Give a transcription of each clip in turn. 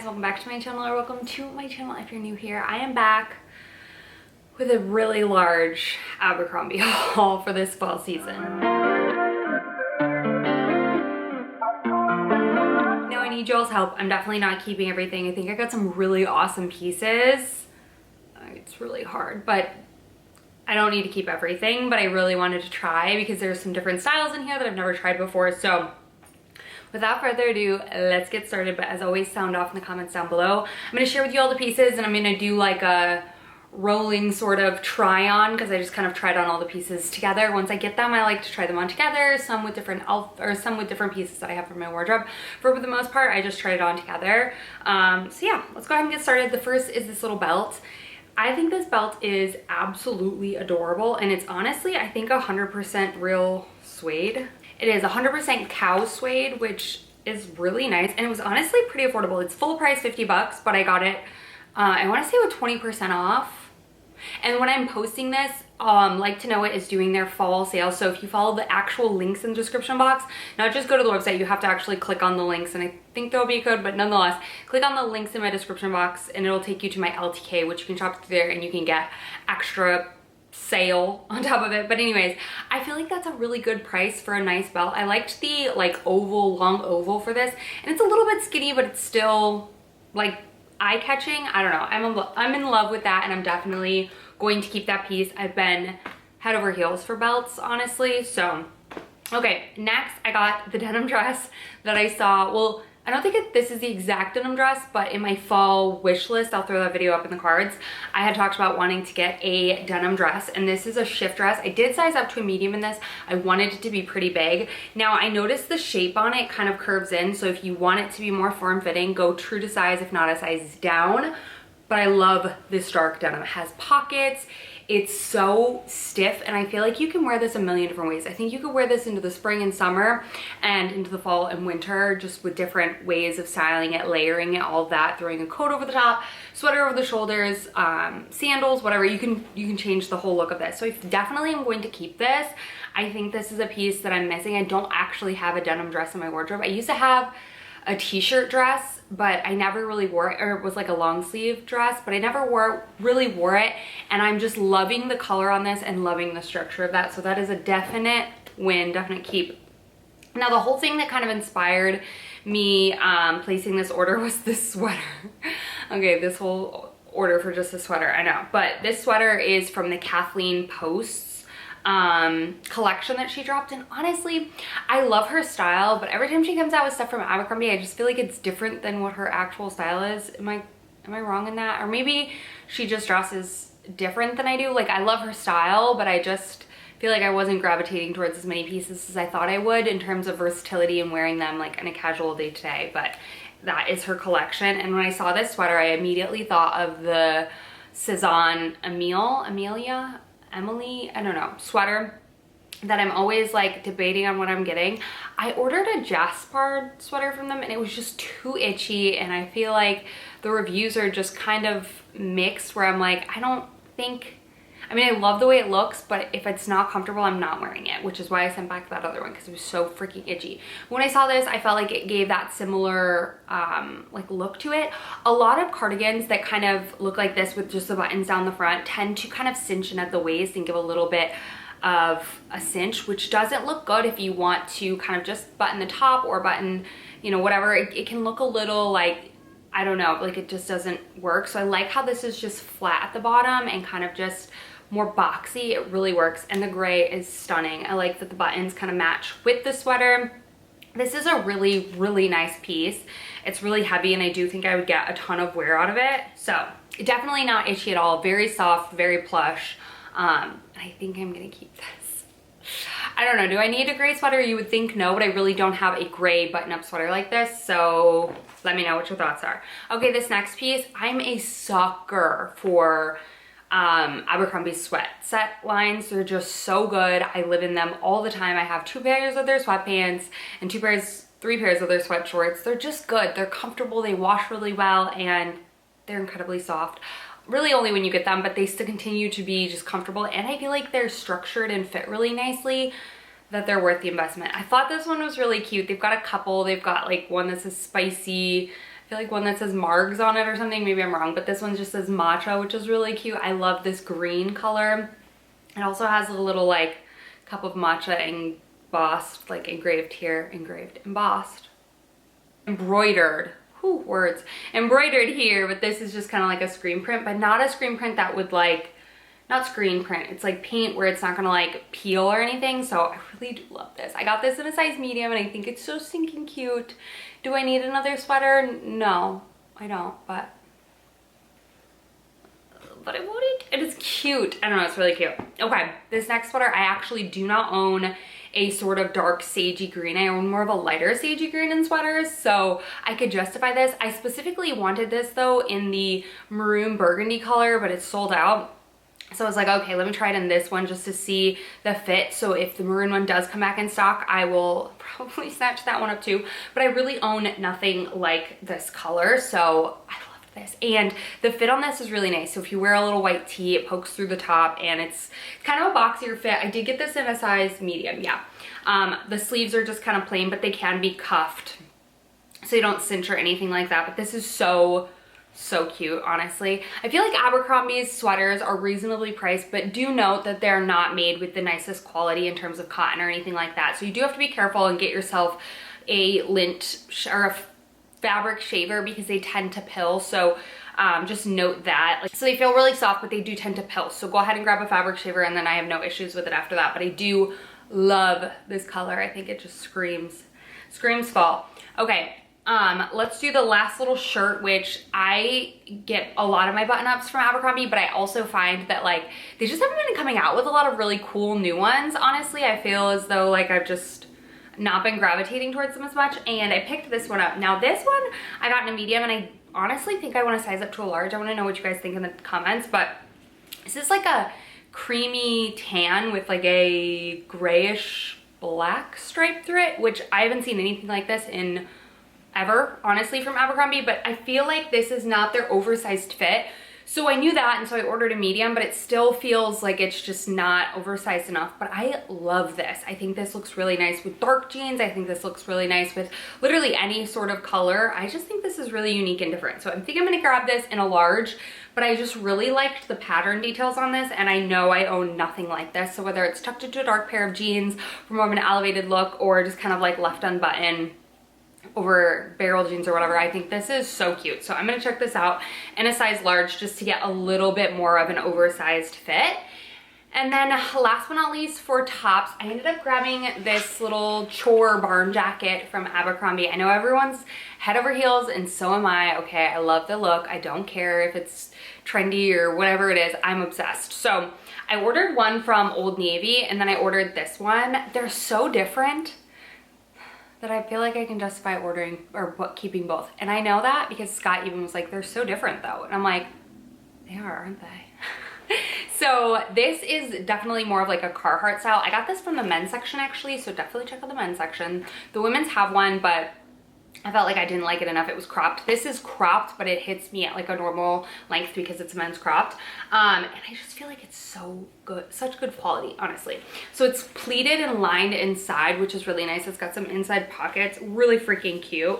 guys, welcome back to my channel, or welcome to my channel if you're new here. I am back with a really large Abercrombie haul for this fall season. Now I need y'all's help. I'm definitely not keeping everything. I think I got some really awesome pieces. It's really hard, but I don't need to keep everything, but I really wanted to try because there's some different styles in here that I've never tried before. So without further ado, let's get started. But as always, sound off in the comments down below. I'm going to share with you all the pieces, and I'm going to do like a rolling sort of try on because I just kind of tried on all the pieces together. Once I get them, I like to try them on together, some with different pieces that I have from my wardrobe. For the most part, I just tried it on together. So yeah, let's go ahead and get started. The first is this little belt. I think this belt is absolutely adorable, and it's honestly, I think 100% real suede. It is 100% cow suede, which is really nice, and it was honestly pretty affordable. It's full price, 50 bucks, but I got it, I want to say with 20% off. And when I'm posting this, Like to Know It is doing their fall sale. So if you follow the actual links in the description box, not just go to the website, you have to actually click on the links, and I think there'll be a code, but nonetheless, click on the links in my description box and it'll take you to my LTK, which you can shop through there and you can get extra sale on top of it. But anyways, I feel like that's a really good price for a nice belt. I liked the like oval, long oval for this, and it's a little bit skinny, but it's still like eye-catching. I don't know, I'm in love with that, and I'm definitely going to keep that piece. I've been head over heels for belts, honestly. So okay, next I got the denim dress that I saw. Well, I don't think this is the exact denim dress, but in my fall wish list, I'll throw that video up in the cards, I had talked about wanting to get a denim dress, and this is a shift dress. I did size up to a medium in this. I wanted it to be pretty big. Now I noticed the shape on it kind of curves in, so if you want it to be more form-fitting, go true to size, if not a size down. But I love this dark denim. It has pockets. It's so stiff, and I feel like you can wear this a million different ways. I think you could wear this into the spring and summer and into the fall and winter, just with different ways of styling it, layering it, all that, throwing a coat over the top, sweater over the shoulders, sandals, whatever. You can change the whole look of this. So I definitely am going to keep this. I think this is a piece that I'm missing. I don't actually have a denim dress in my wardrobe. I used to have a t-shirt dress, but I never really wore it, or it was like a long sleeve dress, but I never really wore it, and I'm just loving the color on this and loving the structure of that. So that is a definite win, definite keep. Now the whole thing that kind of inspired me placing this order was this sweater. Okay, this whole order for just a sweater, I know, but this sweater is from the Kathleen Post's collection that she dropped. And honestly, I love her style, but every time she comes out with stuff from Abercrombie, I just feel like it's different than what her actual style is. Am I wrong in that? Or maybe she just dresses different than I do. Like, I love her style, but I just feel like I wasn't gravitating towards as many pieces as I thought I would in terms of versatility and wearing them like in a casual day-to-day. But that is her collection. And when I saw this sweater, I immediately thought of the Cezanne Emily, I don't know, sweater that I'm always like debating on what I'm getting. I ordered a Jaspard sweater from them, and it was just too itchy, and I feel like the reviews are just kind of mixed, where I'm like, I mean, I love the way it looks, but if it's not comfortable, I'm not wearing it, which is why I sent back that other one, because it was so freaking itchy. When I saw this, I felt like it gave that similar like look to it. A lot of cardigans that kind of look like this with just the buttons down the front tend to kind of cinch in at the waist and give a little bit of a cinch, which doesn't look good if you want to kind of just button the top or button, you know, whatever. It can look a little like, I don't know, like it just doesn't work. So I like how this is just flat at the bottom and kind of just more boxy. It really works, and the gray is stunning. I like that the buttons kind of match with the sweater. This is a really, really nice piece. It's really heavy, and I do think I would get a ton of wear out of it. So definitely not itchy at all. Very soft, very plush. I think I'm gonna keep this. I don't know, do I need a gray sweater? You would think no, but I really don't have a gray button-up sweater like this, so let me know what your thoughts are. Okay, this next piece, I'm a sucker for Abercrombie sweat set lines. They're just so good. I live in them all the time. I have 2 pairs of their sweatpants and 3 pairs of their sweat shorts. They're just good. They're comfortable. They wash really well, and they're incredibly soft. Really only when you get them, but they still continue to be just comfortable, and I feel like they're structured and fit really nicely, that they're worth the investment. I thought this one was really cute. They've got a couple. They've got like one that's a spicy feel like one that says Margs on it or something. Maybe I'm wrong, but this one just says Matcha, which is really cute. I love this green color. It also has a little like cup of matcha embossed, like engraved here, embossed, embroidered. Whew, words. Embroidered here, but this is just kind of like a screen print, but not a screen print that would like, not screen print, it's like paint where it's not gonna like peel or anything. So I really do love this. I got this in a size medium and I think it's so stinking cute. Do I need another sweater? No, I don't, but I want it. It is cute. I don't know, it's really cute. Okay, this next sweater, I actually do not own a sort of dark sagey green. I own more of a lighter sagey green in sweaters, so I could justify this. I specifically wanted this though in the maroon burgundy color, but it's sold out. So I was like, okay, let me try it in this one just to see the fit. So if the maroon one does come back in stock, I will probably snatch that one up too. But I really own nothing like this color, so I loved this. And the fit on this is really nice. So if you wear a little white tee, it pokes through the top and it's kind of a boxier fit. I did get this in a size medium, yeah. The sleeves are just kind of plain, but they can be cuffed so you don't cinch or anything like that. But this is so cute, honestly. I feel like Abercrombie's sweaters are reasonably priced, but do note that they're not made with the nicest quality in terms of cotton or anything like that. So you do have to be careful and get yourself a lint or a fabric shaver because they tend to pill. So just note that. So they feel really soft, but they do tend to pill. So go ahead and grab a fabric shaver and then I have no issues with it after that. But I do love this color. I think it just screams fall. Okay. Let's do the last little shirt, which I get a lot of my button-ups from Abercrombie, but I also find that like they just haven't been coming out with a lot of really cool new ones. Honestly, I feel as though like I've just not been gravitating towards them as much, and I picked this one up. Now this one I got in a medium, and I honestly think I want to size up to a large. I want to know what you guys think in the comments, but this is like a creamy tan with like a grayish black stripe through it, which I haven't seen anything like this in ever, honestly, from Abercrombie, but I feel like this is not their oversized fit. So I knew that, and so I ordered a medium, but it still feels like it's just not oversized enough. But I love this. I think this looks really nice with dark jeans. I think this looks really nice with literally any sort of color. I just think this is really unique and different. So I think I'm gonna grab this in a large, but I just really liked the pattern details on this, and I know I own nothing like this. So whether it's tucked into a dark pair of jeans for more of an elevated look or just kind of like left unbuttoned over barrel jeans or whatever, I think this is so cute. So I'm gonna check this out in a size large just to get a little bit more of an oversized fit. And then last but not least, for tops, I ended up grabbing this little Chore barn jacket from Abercrombie. I know everyone's head over heels, and so am I. Okay, I love the look. I don't care if it's trendy or whatever it is, I'm obsessed. So I ordered one from Old Navy, and then I ordered this one. They're so different that I feel like I can justify ordering or keeping both. And I know that because Scott even was like, they're so different though. And I'm like, they are, aren't they? So this is definitely more of like a Carhartt style. I got this from the men's section actually, so definitely check out the men's section. The women's have one, but I felt like I didn't like it enough. It was cropped. This is cropped, but it hits me at like a normal length because it's men's cropped. And I just feel like it's so good, such good quality, honestly. So it's pleated and lined inside, which is really nice. It's got some inside pockets, really freaking cute.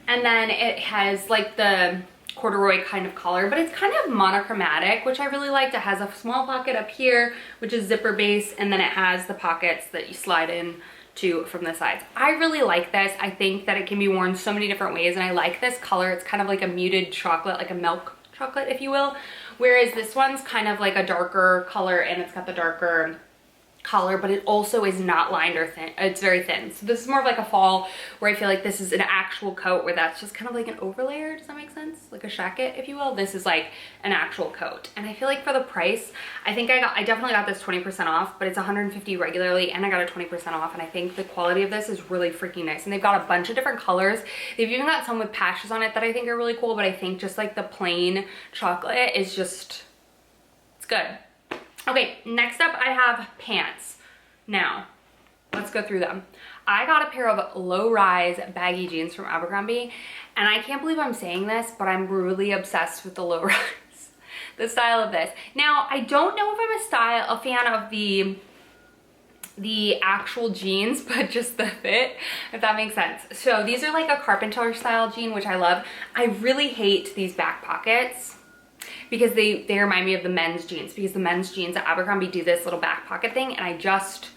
And then it has like the corduroy kind of collar, but it's kind of monochromatic, which I really liked. It has a small pocket up here, which is zipper base, and then it has the pockets that you slide in to from the sides. I really like this. I think that it can be worn so many different ways, and I like this color. It's kind of like a muted chocolate, like a milk chocolate, if you will, whereas this one's kind of like a darker color, and it's got the darker collar, but it also is not lined or thin. It's very thin. So this is more of like a fall, where I feel like this is an actual coat where that's just kind of like an overlayer. Does that make sense? Like a shacket, if you will. This is like an actual coat, and I feel like for the price, I think I definitely got this 20% off, but it's 150 regularly, and I got a 20% off, and I think the quality of this is really freaking nice. And they've got a bunch of different colors. They've even got some with patches on it that I think are really cool, but I think just like the plain chocolate is just, it's good. Okay, next up I have pants. Now, let's go through them. I got a pair of low-rise baggy jeans from Abercrombie, and I can't believe I'm saying this, but I'm really obsessed with the low-rise, the style of this. Now, I don't know if I'm a fan of the the actual jeans, but just the fit, if that makes sense. So these are like a Carpenter style jean, which I love. I really hate these back pockets because they remind me of the men's jeans, because the men's jeans at Abercrombie do this little back pocket thing, and I just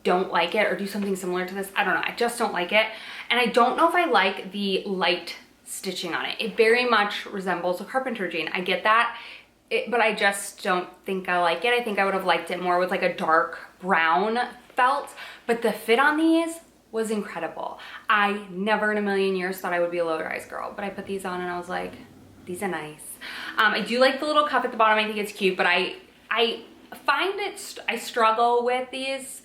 don't like it, or do something similar to this. I don't know, I just don't like it. And I don't know if I like the light stitching on it. It very much resembles a Carpenter jean. I get that, but I just don't think I like it. I think I would have liked it more with like a dark brown felt, but the fit on these was incredible. I never in a million years thought I would be a low-rise girl, but I put these on and I was like, these are nice. I do like the little cuff at the bottom. I think it's cute, but I find I struggle with these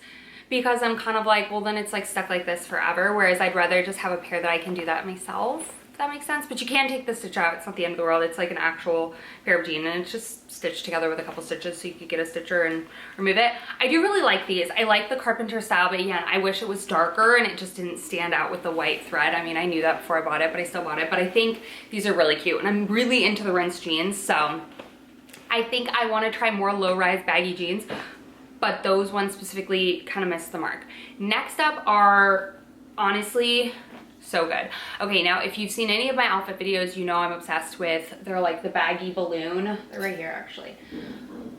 because I'm kind of like, well, then it's like stuck like this forever, whereas I'd rather just have a pair that I can do that myself, if that makes sense. But you can take the stitch out. It's not the end of the world. It's like an actual pair of jeans, and it's just stitched together with a couple stitches, so you could get a stitcher and remove it. I do really like these. I like the Carpenter style, but again, I wish it was darker and it just didn't stand out with the white thread. I mean, I knew that before I bought it, but I still bought it. But I think these are really cute, and I'm really into the rinse jeans, so I think I want to try more low-rise baggy jeans, but those ones specifically kind of missed the mark. Next up are, honestly, so good. Okay, now if you've seen any of my outfit videos, you know I'm obsessed with, they're like the baggy balloon. They're right here, actually.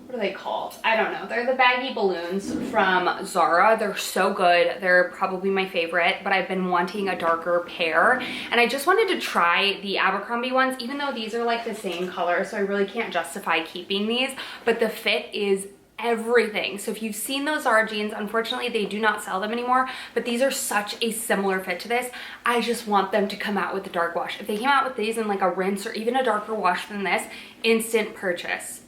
What are they called? I don't know. They're the baggy balloons from Zara. They're so good. They're probably my favorite, but I've been wanting a darker pair, and I just wanted to try the Abercrombie ones, even though these are like the same color, so I really can't justify keeping these, but the fit is everything. So if you've seen those Zara jeans, unfortunately they do not sell them anymore, but these are such a similar fit to this. I just want them to come out with the dark wash. If they came out with these in like a rinse or even a darker wash than this, instant purchase,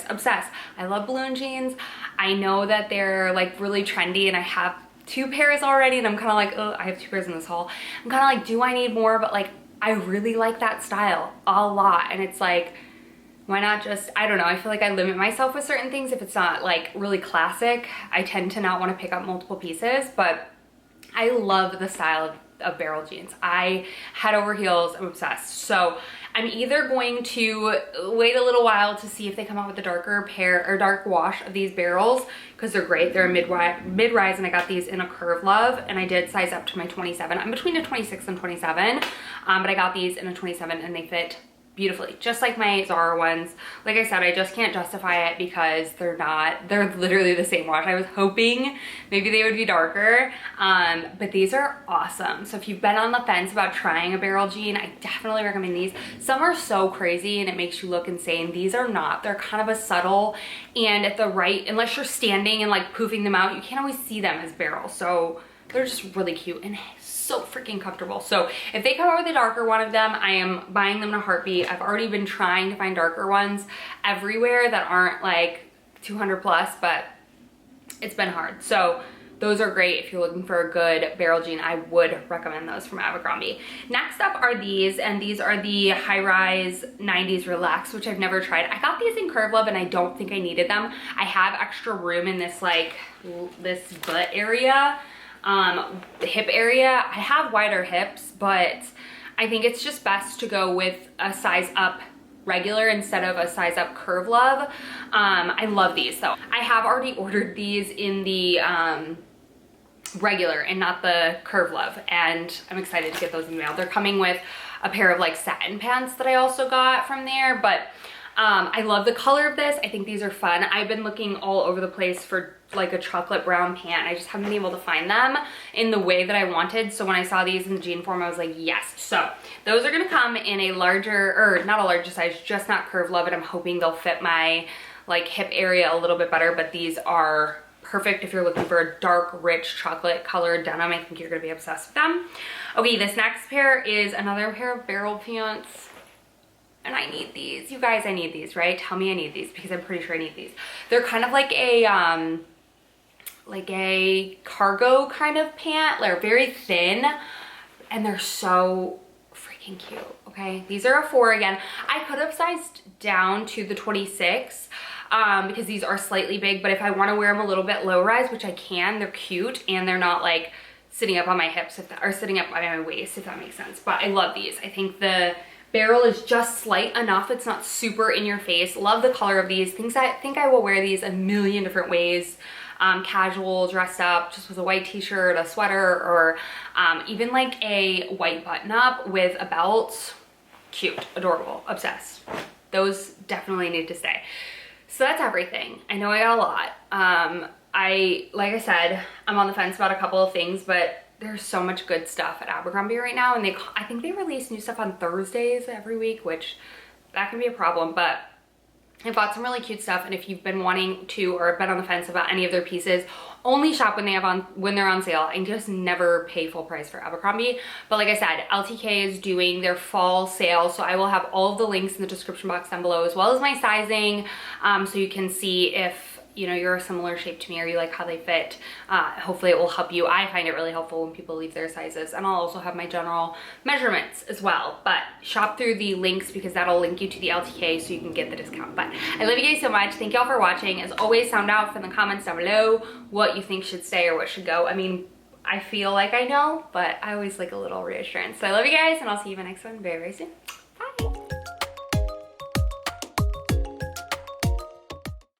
obsessed. I love balloon jeans. I know that they're like really trendy, and I have 2 pairs already, and I'm kind of like, oh, I have 2 pairs in this haul. I'm kind of like, do I need more? But like, I really like that style a lot, and it's like, why not just, I don't know, I feel like I limit myself with certain things. If it's not like really classic, I tend to not want to pick up multiple pieces, but I love the style of barrel jeans. I head over heels, I'm obsessed. So I'm either going to wait a little while to see if they come out with a darker pair or dark wash of these barrels, because they're great. They're a mid-rise, and I got these in a Curve Love, and I did size up to my 27. I'm between a 26 and 27, but I got these in a 27 and they fit beautifully, just like my Zara ones. Like I said, I just can't justify it because they're literally the same wash. I was hoping maybe they would be darker, but these are awesome. So if you've been on the fence about trying a barrel jean, I definitely recommend these. Some are so crazy and it makes you look insane. These are not. They're kind of a subtle, and at the right, unless you're standing and like poofing them out, you can't always see them as barrels. So they're just really cute and so freaking comfortable. So if they come out with a darker one of them, I am buying them in a heartbeat. I've already been trying to find darker ones everywhere that aren't like 200 plus, but it's been hard. So those are great if you're looking for a good barrel jean. I would recommend those from Abercrombie. Next up are these, and these are the high-rise 90s Relax, which I've never tried. I got these in Curve Love and I don't think I needed them. I have extra room in this like this butt area, the hip area. I have wider hips, but I think it's just best to go with a size up regular instead of a size up Curve Love. I love these though. I have already ordered these in the regular and not the Curve Love, and I'm excited to get those in the mail. They're coming with a pair of like satin pants that I also got from there, but I love the color of this. I think these are fun. I've been looking all over the place for like a chocolate brown pant. I just haven't been able to find them in the way that I wanted. So when I saw these in the jean form, I was like, yes. So those are gonna come in a larger, or not a larger size, just not Curve Love, and I'm hoping they'll fit my like hip area a little bit better, but these are perfect if you're looking for a dark, rich chocolate colored denim. I think you're gonna be obsessed with them. Okay, this next pair is another pair of barrel pants. And I need these. You guys, I need these, right? Tell me I need these, because I'm pretty sure I need these. They're kind of like a cargo kind of pant. They're very thin and they're so freaking cute, okay? These are a 4 again. I could have sized down to the 26 because these are slightly big, but if I want to wear them a little bit low rise, which I can, they're cute and they're not like sitting up on my hips or sitting up on my waist, if that makes sense. But I love these. I think the barrel is just slight enough. It's not super in your face. Love the color of these. I think I will wear these a million different ways. casual, dressed up, just with a white t-shirt, a sweater, or even like a white button up with a belt. Cute, adorable, obsessed. Those definitely need to stay. So that's everything. I know I got a lot. Like I said, I'm on the fence about a couple of things, but there's so much good stuff at Abercrombie right now, and I think they release new stuff on Thursdays every week, which that can be a problem, but I've got some really cute stuff. And if you've been wanting to, or been on the fence about any of their pieces, only shop when they're on sale, and just never pay full price for Abercrombie. But like I said, LTK is doing their fall sale, so I will have all of the links in the description box down below, as well as my sizing, so you can see if you're a similar shape to me or you like how they fit. Hopefully it will help you. I find it really helpful when people leave their sizes, and I'll also have my general measurements as well. But shop through the links because that'll link you to the LTK so you can get the discount. But I love you guys so much. Thank y'all for watching. As always, sound out in the comments down below what you think should stay or what should go. I mean, I feel like I know, but I always like a little reassurance. So I love you guys, and I'll see you in my next one very, very soon.